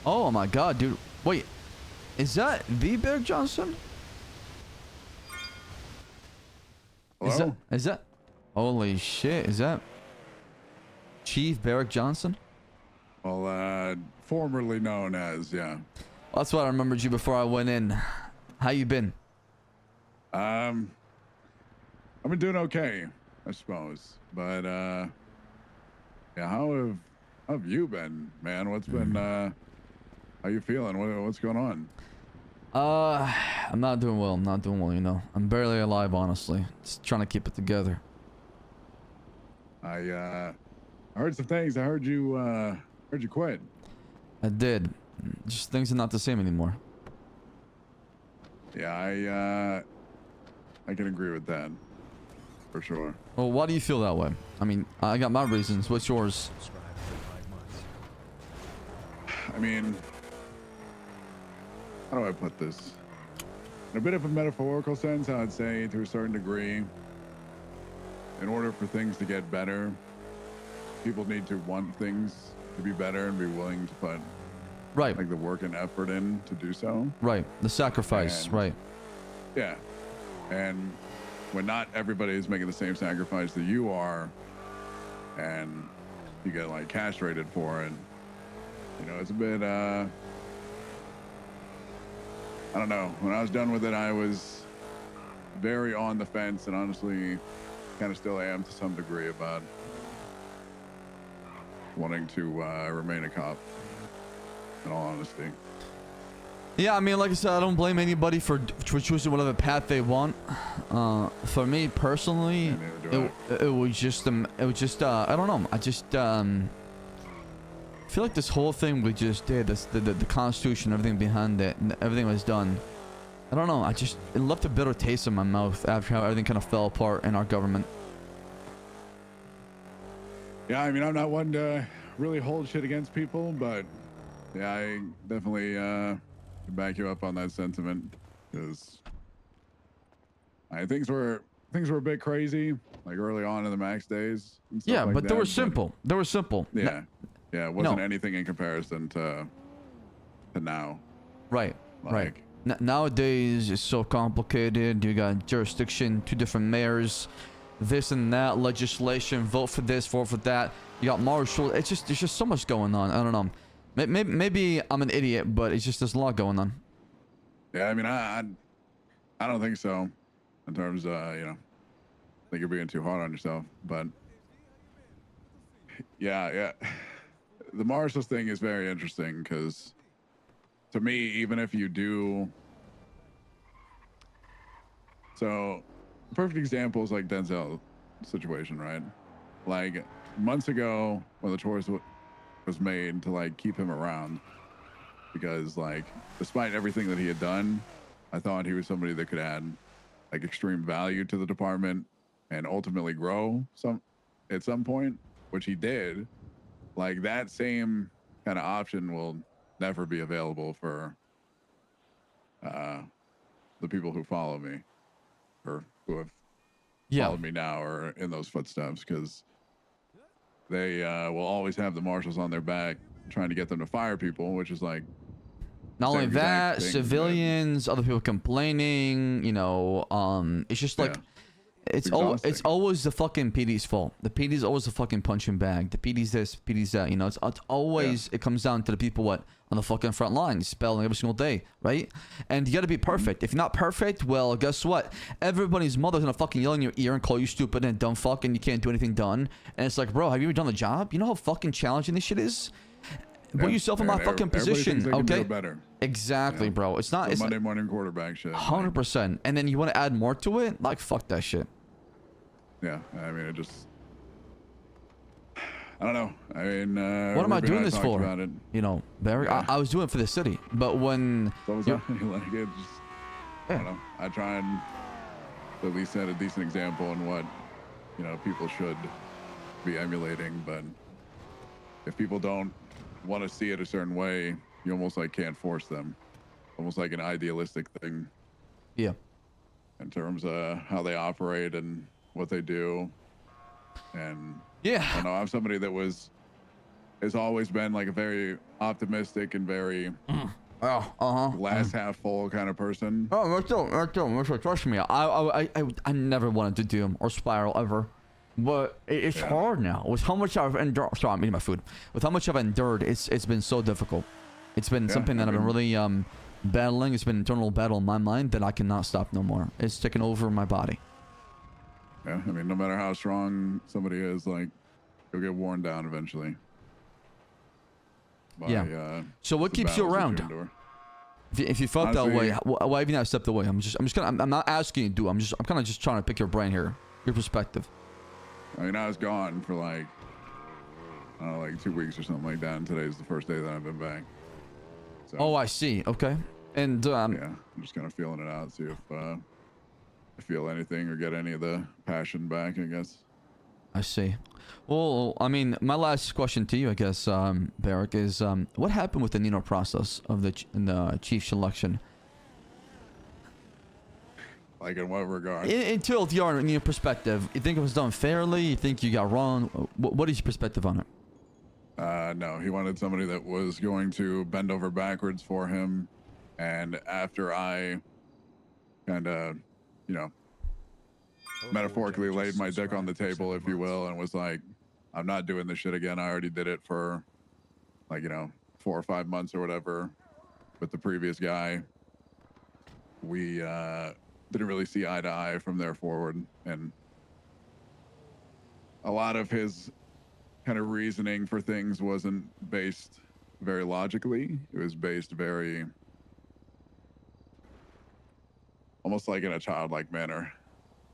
Oh my god, dude. Wait, is that the Beric Johnson? Hello? Is that? Holy shit! Is that Chief Beric Johnson? Well, formerly known as, yeah. Well, that's what I remembered you before I went in. How you been? I've been doing okay, I suppose. But yeah, how have you been, man? What's been how you feeling? What's going on? I'm not doing well. I'm not doing well, you know. I'm barely alive, honestly. Just trying to keep it together. I heard some things. I heard you quit. I did. Just things are not the same anymore. Yeah, I can agree with that. For sure. Well, why do you feel that way? I mean, I got my reasons. What's yours? I mean, how do I put this? In a bit of a metaphorical sense, I'd say to a certain degree, in order for things to get better, people need to want things to be better and be willing to put Right. like the work and effort in to do so. Right. The sacrifice. And, right. Yeah. And when not everybody is making the same sacrifice that you are, and you get like castrated for it, you know, it's a bit, I don't know. When I was done with it, I was very on the fence, and honestly, kind of still am to some degree about wanting to remain a cop, in all honesty. Yeah, I mean, like I said, I don't blame anybody for choosing whatever path they want. For me personally, it was just I don't know. I just feel like this whole thing we just did, the Constitution, everything behind it, and everything was done. I don't know. It left a bitter taste in my mouth after how everything kind of fell apart in our government. Yeah, I mean, I'm not one to really hold shit against people, but yeah, I definitely can back you up on that sentiment, because things were a bit crazy, like early on in the Max days. And stuff Yeah, like but that, they were simple. They were simple. Yeah, yeah, it wasn't anything in comparison to now. Right, like, right. Nowadays, it's so complicated. You got jurisdiction, 2 different mayors, this and that, legislation, vote for this, vote for that. You got marshal. There's just so much going on. I don't know. Maybe I'm an idiot, but it's just there's a lot going on. Yeah, I mean, I don't think so. In terms, you know, I think you're being too hard on yourself. But yeah, the marshals thing is very interesting, because to me, even if you do, so perfect example is like Denzel situation, right? Like months ago when the choice was made to like keep him around, because like despite everything that he had done, I thought he was somebody that could add like extreme value to the department and ultimately grow at some point, which he did. Like that same kind of option will never be available for the people who follow me, or who have followed me now or in those footsteps, because they will always have the marshals on their back trying to get them to fire people, which is like not only that, civilians, other people complaining, you know, it's just like it's always the fucking PD's fault. The PD's always the fucking punching bag. The PD's this, PD's that, you know. It's always it comes down to the people on the fucking front line, spelling every single day, right? And you got to be perfect. If you're not perfect, well, guess what? Everybody's mother's gonna fucking yell in your ear and call you stupid and dumb fuck, and you can't do anything done. And it's like, bro, have you ever done the job? You know how fucking challenging this shit is? Put yourself in my fucking position, okay? Exactly, bro. It's not. It's Monday morning quarterback shit. 100%. And then you want to add more to it? Like, fuck that shit. Yeah, I mean, I don't know. I mean, what am I doing this for? You know, Beric. Yeah. I was doing it for the city, but when I don't know. I try and at least set a decent example in what, you know, people should be emulating. But if people don't want to see it a certain way, you almost like can't force them. Almost like an idealistic thing. Yeah. In terms of how they operate and what they do. And yeah, I don't know, I'm somebody that was has always been like a very optimistic and very glass half full kind of person. Oh, trust me. I never wanted to doom or spiral ever, but it's hard now. With how much I've endured, sorry, I'm eating my food. With how much I've endured, it's been so difficult. It's been something that I've been really battling. It's been an internal battle in my mind that I cannot stop no more. It's taken over my body. Yeah, I mean, no matter how strong somebody is, like, you'll get worn down eventually. By, so what keeps you around? If you felt that way, why have you not stepped away? I'm not asking you to do. I'm kind of just trying to pick your brain here, your perspective. I mean, I was gone for like, I don't know, like 2 weeks or something like that, and today's the first day that I've been back. So, oh, I see. Okay, and yeah, I'm just kind of feeling it out, see if I feel anything or get any of the passion back, I guess. I see. Well, I mean, my last question to you, I guess, Beric, is what happened with the Nino process of the chief selection? Like in what regard? Until your perspective, you think it was done fairly? You think you got wrong? What is your perspective on it? No, he wanted somebody that was going to bend over backwards for him, and after I kind of, you know, metaphorically laid my dick on the table, if you will, and was like, I'm not doing this shit again. I already did it for like, you know, 4 or 5 months or whatever with the previous guy. We didn't really see eye to eye from there forward, and a lot of his kind of reasoning for things wasn't based very logically. It was based very almost like in a childlike manner,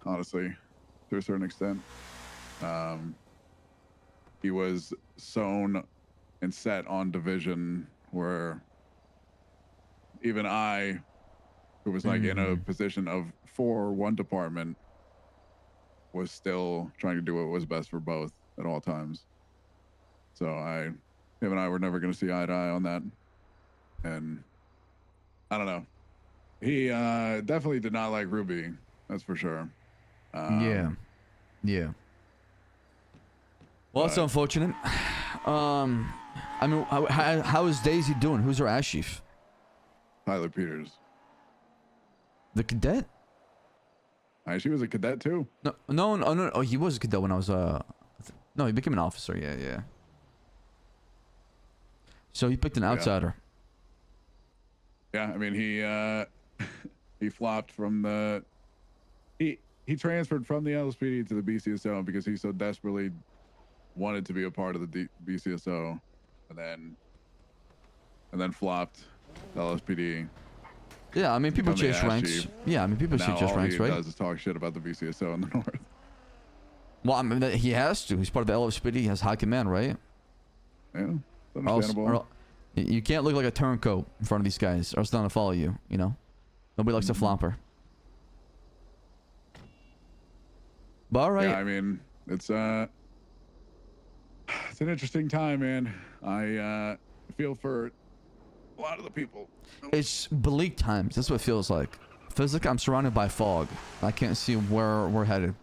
honestly, to a certain extent. He was sewn and set on division where even I, who was like in a position of for one department, was still trying to do what was best for both at all times. So him and I were never going to see eye to eye on that. And I don't know. He definitely did not like Ruby. That's for sure. Yeah. Well, that's unfortunate. I mean, how is Daisy doing? Who's her ass chief? Tyler Peters. The cadet? She was a cadet too. No. Oh, he was a cadet when I was no, he became an officer. Yeah. So he picked an outsider. Yeah, I mean he flopped from the he transferred from the LSPD to the BCSO because he so desperately wanted to be a part of the BCSO, and then flopped the LSPD. Yeah, I mean, people chase ranks. Chief. Yeah, I mean, people chase ranks, right? All he does is talk shit about the BCSO in the north. Well, I mean, he has to. He's part of the LSPD. He has high command, right? Yeah, understandable. You can't look like a turncoat in front of these guys, or else they're gonna follow you. You know, nobody likes a flopper. But all right. Yeah, I mean, it's an interesting time, man. I feel for a lot of the people. It's bleak times. That's what it feels like. Feels like I'm surrounded by fog. I can't see where we're headed.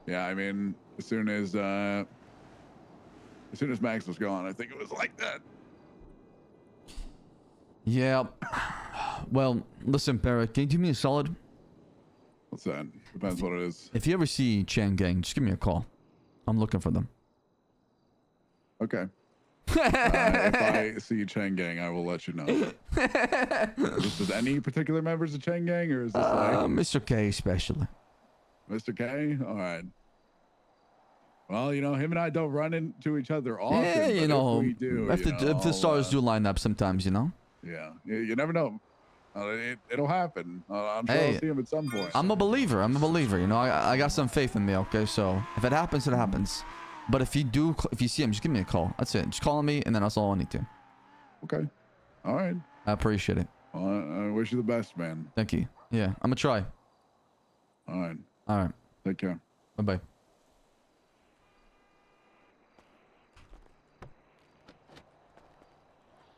Yeah, I mean, as soon as Max was gone, I think it was like that. Yeah. Well, listen, Beric, can you do me a solid? What's that? Depends what it is. If you ever see Chang gang, just give me a call. I'm looking for them. Okay. If I see Chang gang, I will let you know. Is this any particular members of Chang gang, or is this like Mr. K especially? Mr. K? All right. Well, you know, him and I don't run into each other often. Yeah, you know, if we do, if the stars do line up sometimes, you know. Yeah, you never know. It'll happen. I'm sure I'll see him at some point. I'm a believer. You know, I got some faith in me. Okay, so if it happens, it happens. But if you see him, just give me a call. That's it. Just call me, and then that's all I need to. Okay. All right. I appreciate it. Well, I wish you the best, man. Thank you. Yeah, I'm gonna try. All right. All right. Take care. Bye bye.